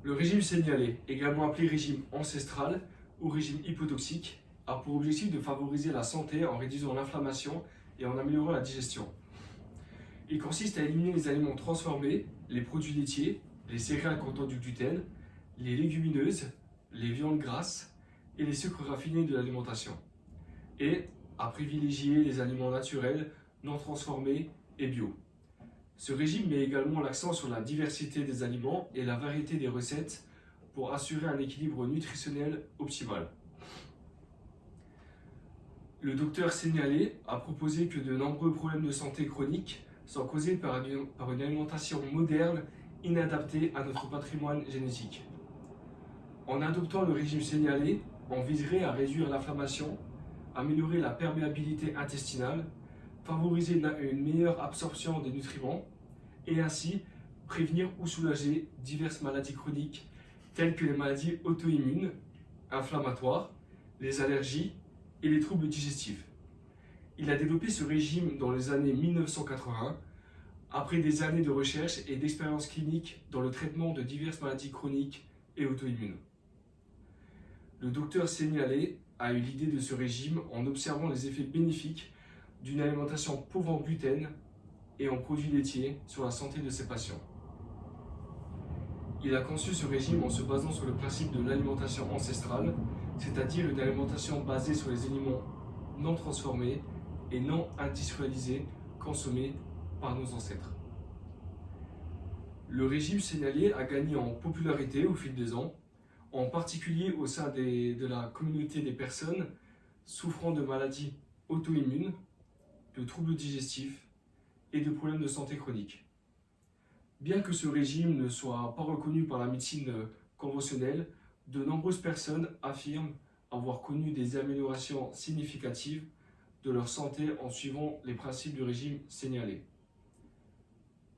Le régime sénialé, également appelé régime ancestral ou régime hypotoxique, a pour objectif de favoriser la santé en réduisant l'inflammation et en améliorant la digestion. Il consiste à éliminer les aliments transformés, les produits laitiers, les céréales contenant du gluten, les légumineuses, les viandes grasses et les sucres raffinés de l'alimentation, et à privilégier les aliments naturels, non transformés et bio. Ce régime met également l'accent sur la diversité des aliments et la variété des recettes pour assurer un équilibre nutritionnel optimal. Le docteur Sénialé a proposé que de nombreux problèmes de santé chroniques sont causés par une alimentation moderne inadaptée à notre patrimoine génétique. En adoptant le régime Sénialé, on viserait à réduire l'inflammation, améliorer la perméabilité intestinale, favoriser une meilleure absorption des nutriments et ainsi prévenir ou soulager diverses maladies chroniques telles que les maladies auto-immunes, inflammatoires, les allergies et les troubles digestifs. Il a développé ce régime dans les années 1980 après des années de recherche et d'expériences cliniques dans le traitement de diverses maladies chroniques et auto-immunes. Le docteur Sénialé a eu l'idée de ce régime en observant les effets bénéfiques d'une alimentation pauvre en gluten et en produits laitiers sur la santé de ses patients. Il a conçu ce régime en se basant sur le principe de l'alimentation ancestrale, c'est-à-dire une alimentation basée sur les aliments non transformés et non industrialisés consommés par nos ancêtres. Le régime Sénialé a gagné en popularité au fil des ans, en particulier au sein de la communauté des personnes souffrant de maladies auto-immunes, de troubles digestifs et de problèmes de santé chroniques. Bien que ce régime ne soit pas reconnu par la médecine conventionnelle, de nombreuses personnes affirment avoir connu des améliorations significatives de leur santé en suivant les principes du régime Sénialé.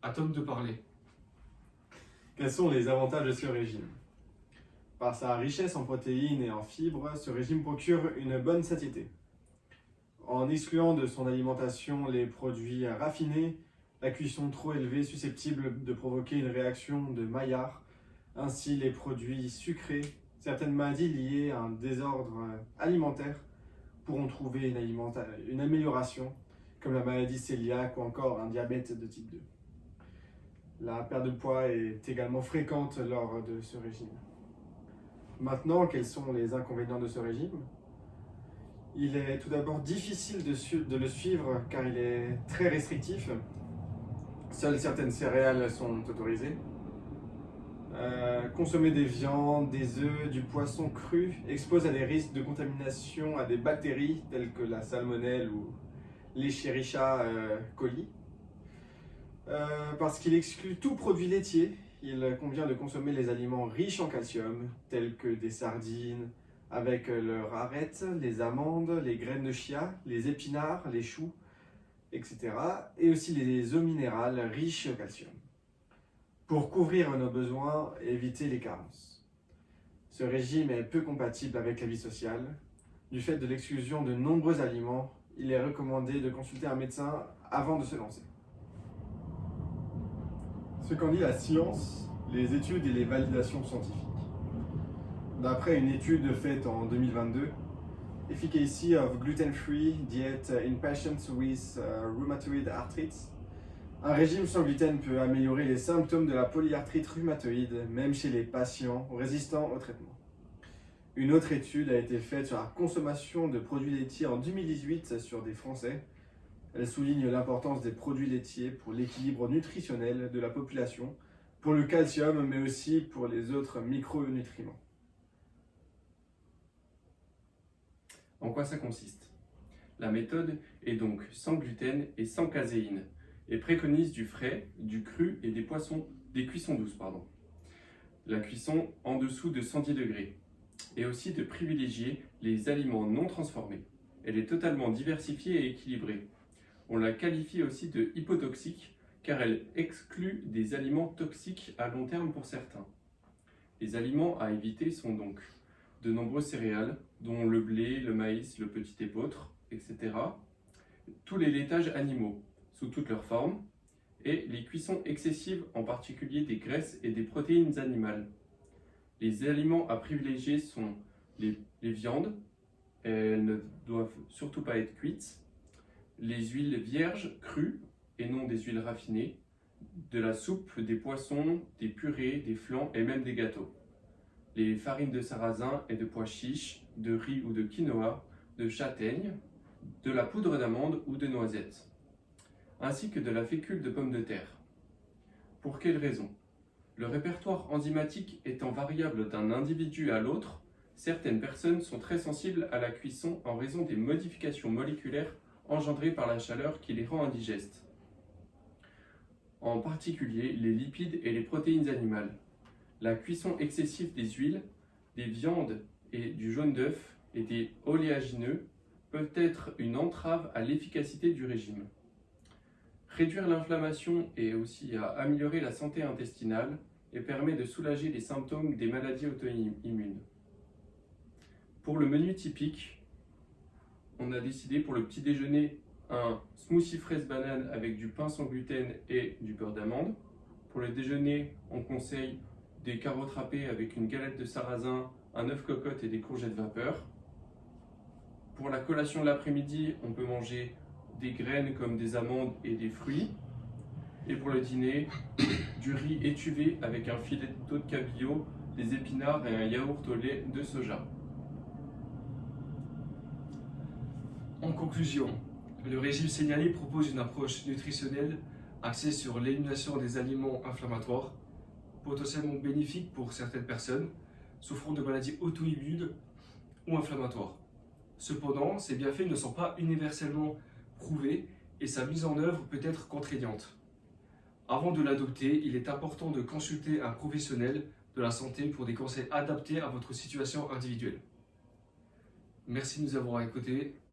À Tom de parler. Quels sont les avantages de ce régime? Par sa richesse en protéines et en fibres, ce régime procure une bonne satiété. En excluant de son alimentation les produits raffinés, la cuisson trop élevée susceptible de provoquer une réaction de Maillard, ainsi les produits sucrés, certaines maladies liées à un désordre alimentaire pourront trouver une amélioration, comme la maladie cœliaque ou encore un diabète de type 2. La perte de poids est également fréquente lors de ce régime. Maintenant, quels sont les inconvénients de ce régime? Il est tout d'abord difficile de le suivre car il est très restrictif. Seules certaines céréales sont autorisées. Consommer des viandes, des œufs, du poisson cru expose à des risques de contamination à des bactéries telles que la salmonelle ou l'Escherichia coli. Parce qu'il exclut tout produit laitier, il convient de consommer les aliments riches en calcium, tels que des sardines, avec leur arête, les amandes, les graines de chia, les épinards, les choux, etc. Et aussi les eaux minérales riches en calcium. Pour couvrir nos besoins et éviter les carences. Ce régime est peu compatible avec la vie sociale. Du fait de l'exclusion de nombreux aliments, il est recommandé de consulter un médecin avant de se lancer. Ce qu'en dit la science, les études et les validations scientifiques. D'après une étude faite en 2022, Efficacy of Gluten-Free Diet in Patients with Rheumatoid Arthritis, un régime sans gluten peut améliorer les symptômes de la polyarthrite rhumatoïde, même chez les patients résistants au traitement. Une autre étude a été faite sur la consommation de produits laitiers en 2018 sur des Français. Elle souligne l'importance des produits laitiers pour l'équilibre nutritionnel de la population, pour le calcium, mais aussi pour les autres micronutriments. En quoi ça consiste? La méthode est donc sans gluten et sans caséine et préconise du frais, du cru et des cuissons douces. La cuisson en dessous de 110 degrés et aussi de privilégier les aliments non transformés. Elle est totalement diversifiée et équilibrée. On la qualifie aussi de hypotoxique car elle exclut des aliments toxiques à long terme pour certains. Les aliments à éviter sont donc de nombreuses céréales, dont le blé, le maïs, le petit épeautre, etc. Tous les laitages animaux, sous toutes leurs formes, et les cuissons excessives, en particulier des graisses et des protéines animales. Les aliments à privilégier sont les viandes, elles ne doivent surtout pas être cuites, les huiles vierges crues et non des huiles raffinées, de la soupe, des poissons, des purées, des flans et même des gâteaux. Les farines de sarrasin et de pois chiches, de riz ou de quinoa, de châtaigne, de la poudre d'amande ou de noisettes, ainsi que de la fécule de pommes de terre. Pour quelles raisons? Le répertoire enzymatique étant variable d'un individu à l'autre, certaines personnes sont très sensibles à la cuisson en raison des modifications moléculaires engendrées par la chaleur qui les rend indigestes. En particulier les lipides et les protéines animales. La cuisson excessive des huiles, des viandes et du jaune d'œuf et des oléagineux peut être une entrave à l'efficacité du régime. Réduire l'inflammation et aussi à améliorer la santé intestinale et permet de soulager les symptômes des maladies auto-immunes. Pour le menu typique, on a décidé pour le petit déjeuner un smoothie fraise banane avec du pain sans gluten et du beurre d'amande. Pour le déjeuner, on conseille des carottes râpées avec une galette de sarrasin, un œuf cocotte et des courgettes vapeur. Pour la collation de l'après-midi, on peut manger des graines comme des amandes et des fruits. Et pour le dîner, du riz étuvé avec un filet d'eau de cabillaud, des épinards et un yaourt au lait de soja. En conclusion, le régime signalé propose une approche nutritionnelle axée sur l'élimination des aliments inflammatoires, potentiellement bénéfique pour certaines personnes souffrant de maladies auto-immunes ou inflammatoires. Cependant, ces bienfaits ne sont pas universellement prouvés et sa mise en œuvre peut être contraignante. Avant de l'adopter, il est important de consulter un professionnel de la santé pour des conseils adaptés à votre situation individuelle. Merci de nous avoir écoutés.